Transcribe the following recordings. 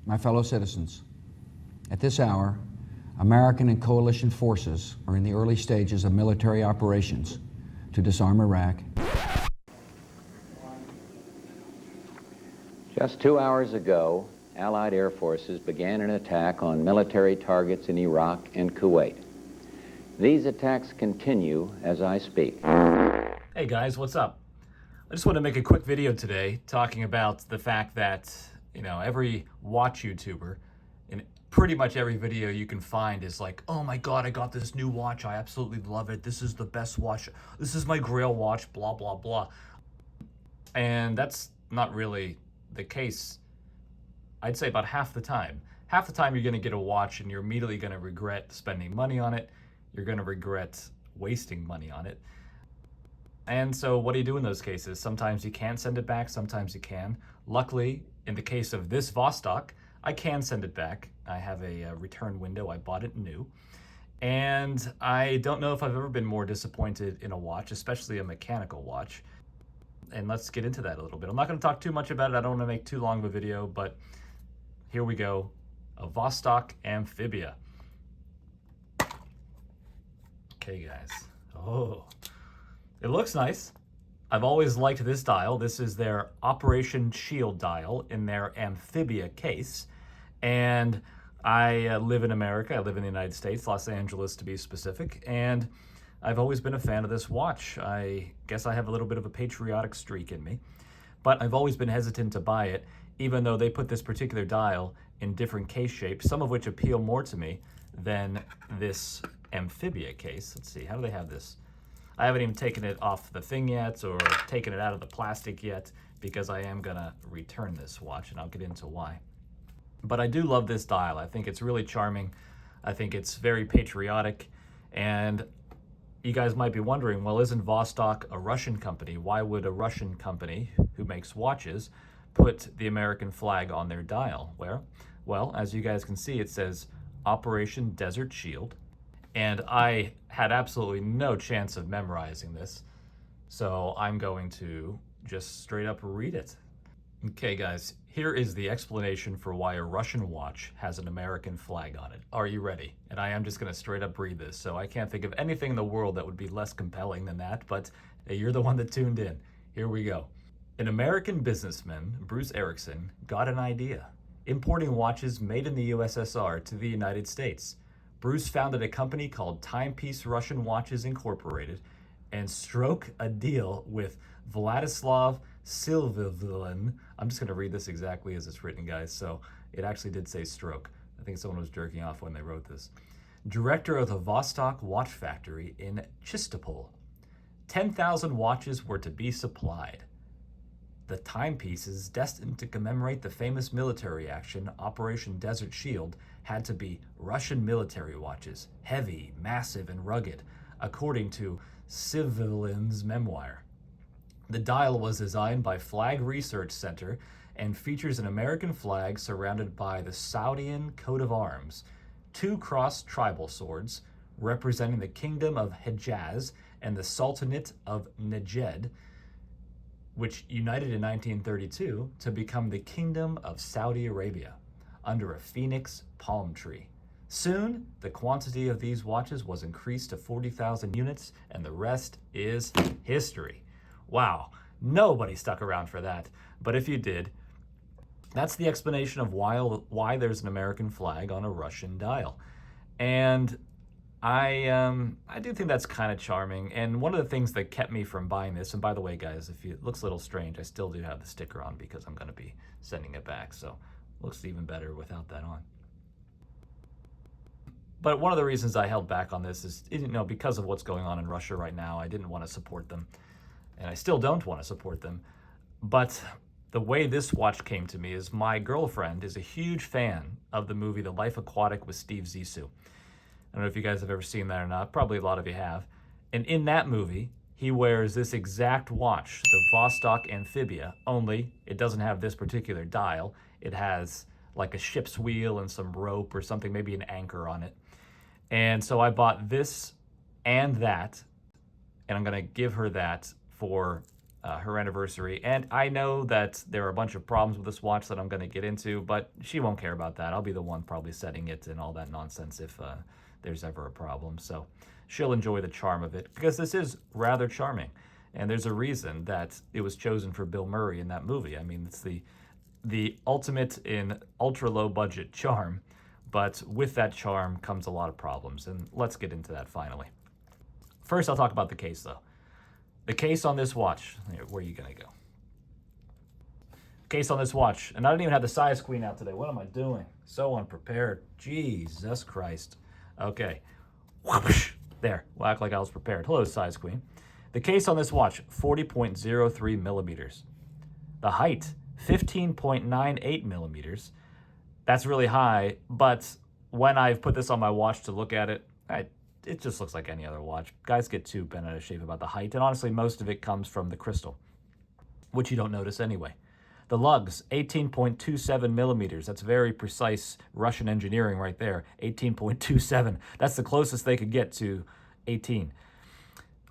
My fellow citizens, at this hour, American and coalition forces are in the early stages of military operations to disarm Iraq. Just 2 hours ago, Allied air forces began an attack on military targets in Iraq and Kuwait. These attacks continue as I speak. Hey guys, what's up? I just want to make a quick video today talking about the fact that, every watch YouTuber in pretty much every video you can find is like, oh my God, I got this new watch. I absolutely love it. This is the best watch. This is my Grail watch, blah, blah, blah. And that's not really the case. I'd say about half the time. Half the time you're going to get a watch and you're immediately going to regret spending money on it. You're going to regret wasting money on it. And so what do you do in those cases? Sometimes you can't send it back, sometimes you can. Luckily, in the case of this Vostok, I can send it back. I have a return window. I bought it new. And I don't know if I've ever been more disappointed in a watch, especially a mechanical watch. And let's get into that a little bit. I'm not going to talk too much about it. I don't want to make too long of a video, but here we go. A Vostok Amphibia. Okay, guys. Oh, it looks nice. I've always liked this dial. This is their Operation Shield dial in their Amphibia case. And I live in America. I live in the United States, Los Angeles to be specific. And I've always been a fan of this watch. I guess I have a little bit of a patriotic streak in me. But I've always been hesitant to buy it, even though they put this particular dial in different case shapes, some of which appeal more to me than this Amphibia case. Let's see, how do they have this? I haven't even taken it off the thing yet or taken it out of the plastic yet because I am gonna return this watch and I'll get into why. But I do love this dial. I think it's really charming. I think it's very patriotic. And you guys might be wondering, well, isn't Vostok a Russian company? Why would a Russian company who makes watches put the American flag on their dial? Well, as you guys can see, it says Operation Desert Shield. And I had absolutely no chance of memorizing this, so I'm going to just straight up read it. Okay, guys, here is the explanation for why a Russian watch has an American flag on it. Are you ready? And I am just going to straight up read this, so I can't think of anything in the world that would be less compelling than that, but hey, you're the one that tuned in. Here we go. An American businessman, Bruce Erickson, got an idea: importing watches made in the USSR to the United States. Bruce founded a company called Timepiece Russian Watches Incorporated and struck a deal with Vladislav Silvilin. I'm just going to read this exactly as it's written, guys. So it actually did say stroke. I think someone was jerking off when they wrote this. Director of the Vostok Watch Factory in Chistopol. 10,000 watches were to be supplied. The timepieces, destined to commemorate the famous military action, Operation Desert Shield, had to be Russian military watches, heavy, massive, and rugged, according to Sivilin's memoir. The dial was designed by Flag Research Center and features an American flag surrounded by the Saudian coat of arms, 2 crossed tribal swords representing the Kingdom of Hejaz and the Sultanate of Najd, which united in 1932 to become the Kingdom of Saudi Arabia under a phoenix palm tree. Soon, the quantity of these watches was increased to 40,000 units, and the rest is history. Wow, nobody stuck around for that. But if you did, that's the explanation of why there's an American flag on a Russian dial. And I do think that's kind of charming. And one of the things that kept me from buying this, and by the way, guys, if it looks a little strange, I still do have the sticker on because I'm going to be sending it back. So it looks even better without that on. But one of the reasons I held back on this is, because of what's going on in Russia right now, I didn't want to support them. And I still don't want to support them. But the way this watch came to me is my girlfriend is a huge fan of the movie The Life Aquatic with Steve Zissou. I don't know if you guys have ever seen that or not. Probably a lot of you have. And in that movie, he wears this exact watch, the Vostok Amphibia, only it doesn't have this particular dial. It has like a ship's wheel and some rope or something, maybe an anchor on it. And so I bought this and that, and I'm going to give her that for her anniversary. And I know that there are a bunch of problems with this watch that I'm going to get into, but she won't care about that. I'll be the one probably setting it and all that nonsense if there's ever a problem. So she'll enjoy the charm of it, because this is rather charming. And there's a reason that it was chosen for Bill Murray in that movie. I mean, it's the ultimate in ultra low budget charm, but with that charm comes a lot of problems. And let's get into that finally. First, I'll talk about the case though. The case on this watch, where are you gonna go? Case on this watch, and I don't even have the size queen out today. What am I doing? So unprepared. Jesus Christ. Okay. Whoosh. There, we'll act like I was prepared. Hello, size queen. The case on this watch, 40.03 millimeters. The height, 15.98 millimeters. That's really high, but when I've put this on my watch to look at it, it just looks like any other watch. Guys get too bent out of shape about the height, and honestly, most of it comes from the crystal, which you don't notice anyway. The lugs, 18.27 millimeters. That's very precise Russian engineering right there. 18.27. That's the closest they could get to 18.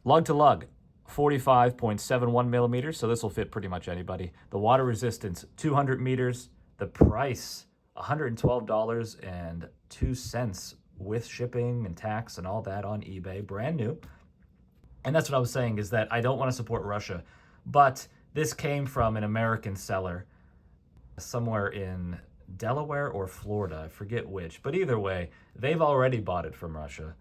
Lug to lug, 45.71 millimeters. So this will fit pretty much anybody. The water resistance, 200 meters. The price, $112.02 with shipping and tax and all that on eBay, brand new. And that's what I was saying, is that I don't want to support Russia, but this came from an American seller somewhere in Delaware or Florida, I forget which, but either way, they've already bought it from Russia.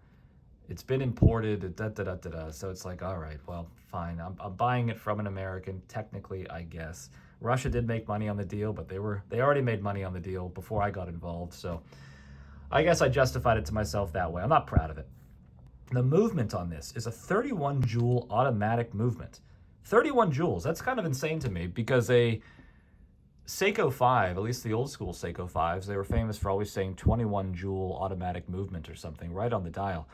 It's been imported, so it's like, all right, well, fine. I'm buying it from an American, technically, I guess. Russia did make money on the deal, but they already made money on the deal before I got involved, so I guess I justified it to myself that way. I'm not proud of it. The movement on this is a 31 joule automatic movement. 31 joules, that's kind of insane to me, because a Seiko 5, at least the old school Seiko 5s, they were famous for always saying 21 joule automatic movement or something right on the dial.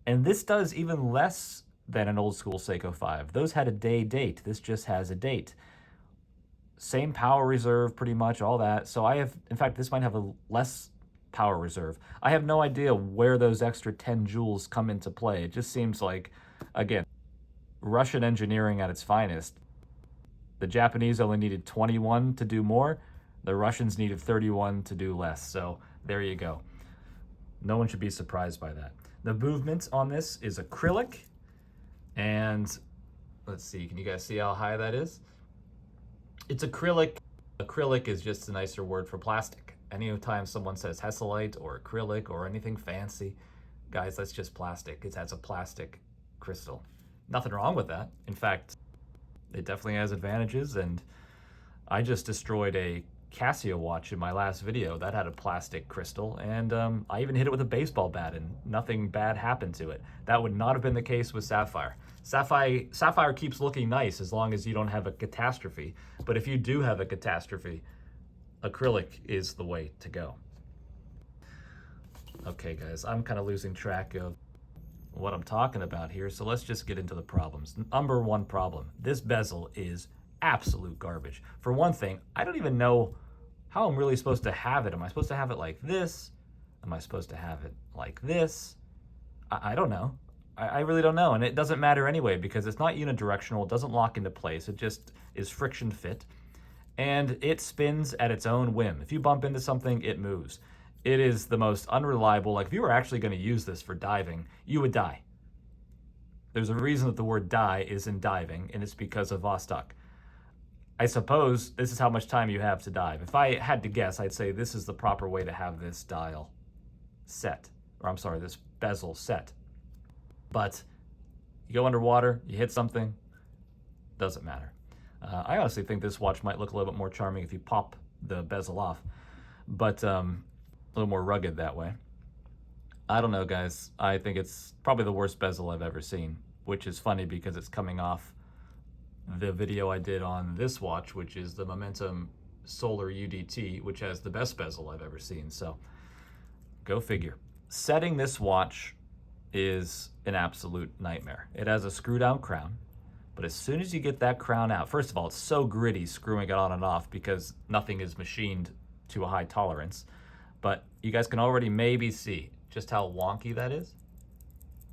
And this does even less than an old school Seiko 5. Those had a day date. This just has a date. Same power reserve, pretty much, all that. So in fact, this might have a less power reserve. I have no idea where those extra 10 joules come into play. It just seems like, again, Russian engineering at its finest. The Japanese only needed 21 to do more. The Russians needed 31 to do less. So there you go. No one should be surprised by that. The movement on this is acrylic. And let's see, can you guys see how high that is? It's acrylic. Acrylic is just a nicer word for plastic. Anytime someone says Hesselite or acrylic or anything fancy, guys, that's just plastic. It has a plastic crystal. Nothing wrong with that. In fact, it definitely has advantages, and I just destroyed a Casio watch in my last video that had a plastic crystal, and I even hit it with a baseball bat and nothing bad happened to it. That would not have been the case with Sapphire. Sapphire keeps looking nice as long as you don't have a catastrophe, but if you do have a catastrophe, acrylic is the way to go. Okay guys, I'm kind of losing track of what I'm talking about here, so let's just get into the problems. Number one problem, this bezel is absolute garbage. For one thing, I don't even know how I'm really supposed to have it. Am I supposed to have it like this? Am I supposed to have it like this? I don't know. I really don't know, and it doesn't matter anyway, because it's not unidirectional, it doesn't lock into place, it just is friction fit, and it spins at its own whim. If you bump into something, it moves. It is the most unreliable. Like, if you were actually going to use this for diving, you would die. There's a reason that the word die is in diving, and it's because of Vostok. I suppose this is how much time you have to dive. If I had to guess, I'd say this is the proper way to have this dial set. Or I'm sorry, this bezel set. But you go underwater, you hit something, doesn't matter. I honestly think this watch might look a little bit more charming if you pop the bezel off, but a little more rugged that way. I don't know, guys. I think it's probably the worst bezel I've ever seen, which is funny because it's coming off the video I did on this watch, which is the Momentum Solar UDT, which has the best bezel I've ever seen. So go figure. Setting this watch is an absolute nightmare. It has a screw down crown, but as soon as you get that crown out, first of all, it's so gritty screwing it on and off because nothing is machined to a high tolerance. But you guys can already maybe see just how wonky that is.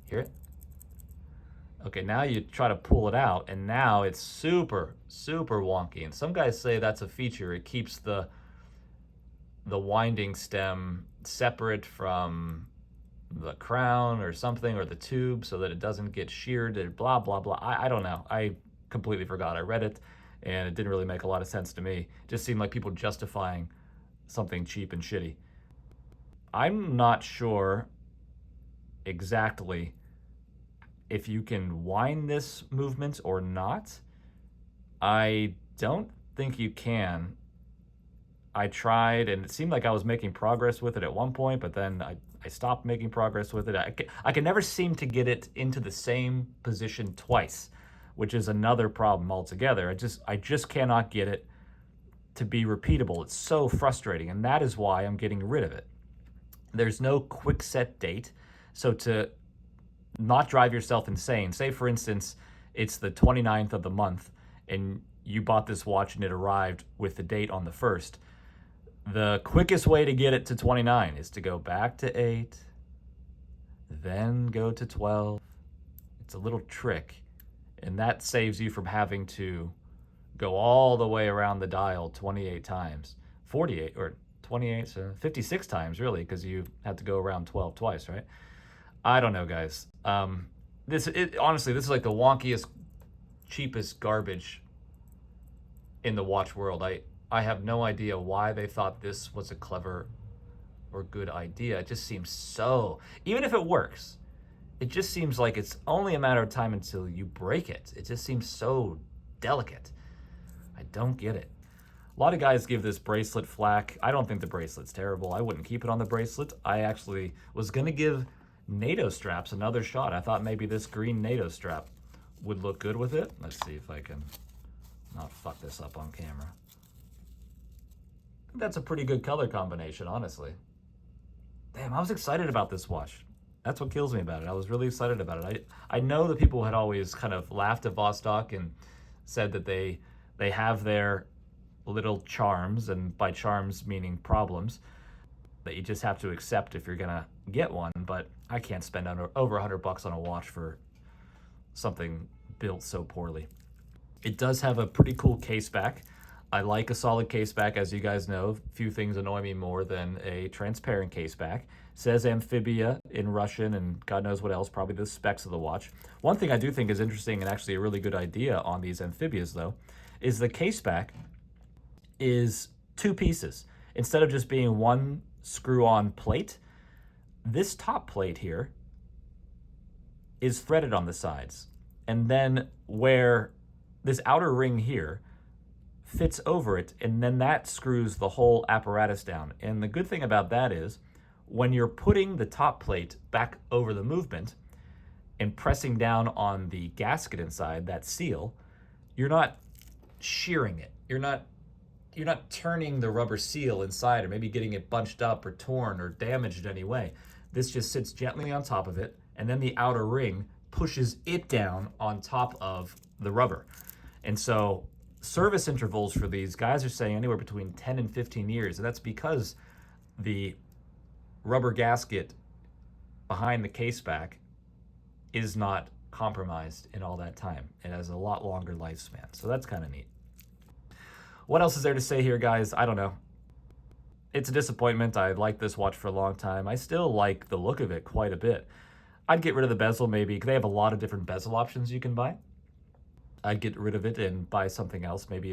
Hear it? Okay, now you try to pull it out, and now it's super, super wonky. And some guys say that's a feature. It keeps the winding stem separate from the crown or something, or the tube, so that it doesn't get sheared, or blah, blah, blah. I don't know. I completely forgot. I read it, and it didn't really make a lot of sense to me. It just seemed like people justifying something cheap and shitty. I'm not sure exactly if you can wind this movement or not. I don't think you can. I tried, and it seemed like I was making progress with it at one point, but then I stopped making progress with it. I can never seem to get it into the same position twice, which is another problem altogether. I just cannot get it to be repeatable. It's so frustrating, and that is why I'm getting rid of it. There's no quick set date, so to not drive yourself insane, say for instance it's the 29th of the month and you bought this watch and it arrived with the date on the 1st, the quickest way to get it to 29 is to go back to 8, then go to 12. It's a little trick, and that saves you from having to go all the way around the dial 28 times, 48 or 28, so 56 times really, because you had to go around 12 twice, right? I don't know, guys. Honestly, this is like the wonkiest, cheapest garbage in the watch world. I have no idea why they thought this was a clever or good idea. It just seems so, even if it works, it just seems like it's only a matter of time until you break it. It just seems so delicate. I don't get it. A lot of guys give this bracelet flack. I don't think the bracelet's terrible. I wouldn't keep it on the bracelet. I actually was going to give NATO straps another shot. I thought maybe this green NATO strap would look good with it. Let's see if I can not fuck this up on camera. That's a pretty good color combination, honestly. Damn, I was excited about this watch. That's what kills me about it. I was really excited about it. I know that people had always kind of laughed at Vostok and said that they have their little charms, and by charms meaning problems, that you just have to accept if you're gonna get one. But I can't spend over $100 on a watch for something built so poorly. It does have a pretty cool case back. I like a solid case back, as you guys know. Few things annoy me more than a transparent case back. Says Amphibia in Russian and God knows what else, probably the specs of the watch. One thing I do think is interesting, and actually a really good idea on these Amphibias though, is the case back is 2 pieces. Instead of just being one screw-on plate, this top plate here is threaded on the sides. And then where this outer ring here fits over it, and then that screws the whole apparatus down. And the good thing about that is when you're putting the top plate back over the movement and pressing down on the gasket inside, that seal, you're not shearing it. You're not turning the rubber seal inside or maybe getting it bunched up or torn or damaged in any way. This just sits gently on top of it, and then the outer ring pushes it down on top of the rubber. And so service intervals for these guys are saying anywhere between 10 and 15 years. And that's because the rubber gasket behind the case back is not compromised in all that time. It has a lot longer lifespan. So that's kind of neat. What else is there to say here, guys? I don't know. It's a disappointment. I liked this watch for a long time. I still like the look of it quite a bit. I'd get rid of the bezel maybe, because they have a lot of different bezel options you can buy. I'd get rid of it and buy something else. Maybe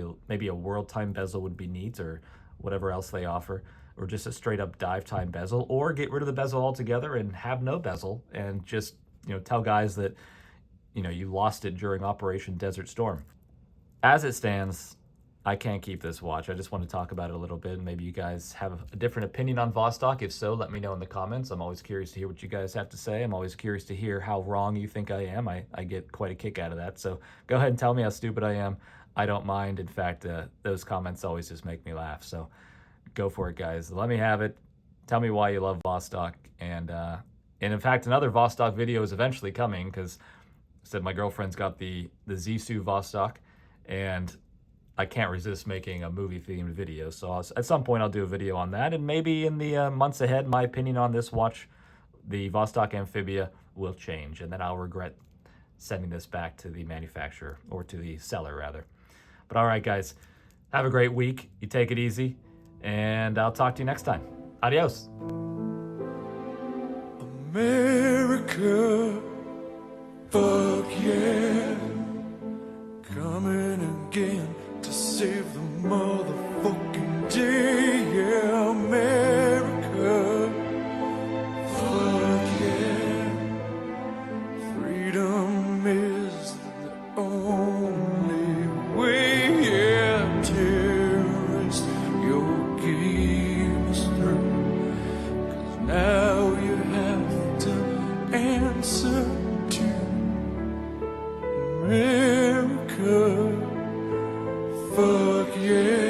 a world time bezel would be neat, or whatever else they offer, or just a straight up dive time bezel, or get rid of the bezel altogether and have no bezel and just, tell guys that, you lost it during Operation Desert Storm. As it stands, I can't keep this watch. I just want to talk about it a little bit, and maybe you guys have a different opinion on Vostok. If so, let me know in the comments. I'm always curious to hear what you guys have to say. I'm always curious to hear how wrong you think I am. I get quite a kick out of that. So go ahead and tell me how stupid I am. I don't mind. In fact, those comments always just make me laugh. So go for it, guys. Let me have it. Tell me why you love Vostok. And in fact, another Vostok video is eventually coming, because I said my girlfriend's got the Zissou Vostok, and I can't resist making a movie-themed video. So at some point I'll do a video on that, and maybe in the months ahead, my opinion on this watch, the Vostok Amphibia, will change, and then I'll regret sending this back to the manufacturer, or to the seller rather. But all right, guys, have a great week. You take it easy, and I'll talk to you next time. Adios. America, fuck yeah, coming again to save the motherfucking day. Yeah, America, fuck yeah, freedom is the only way. Yeah, terrorist, your game is through, 'cause now you have to answer to America. Fuck yeah.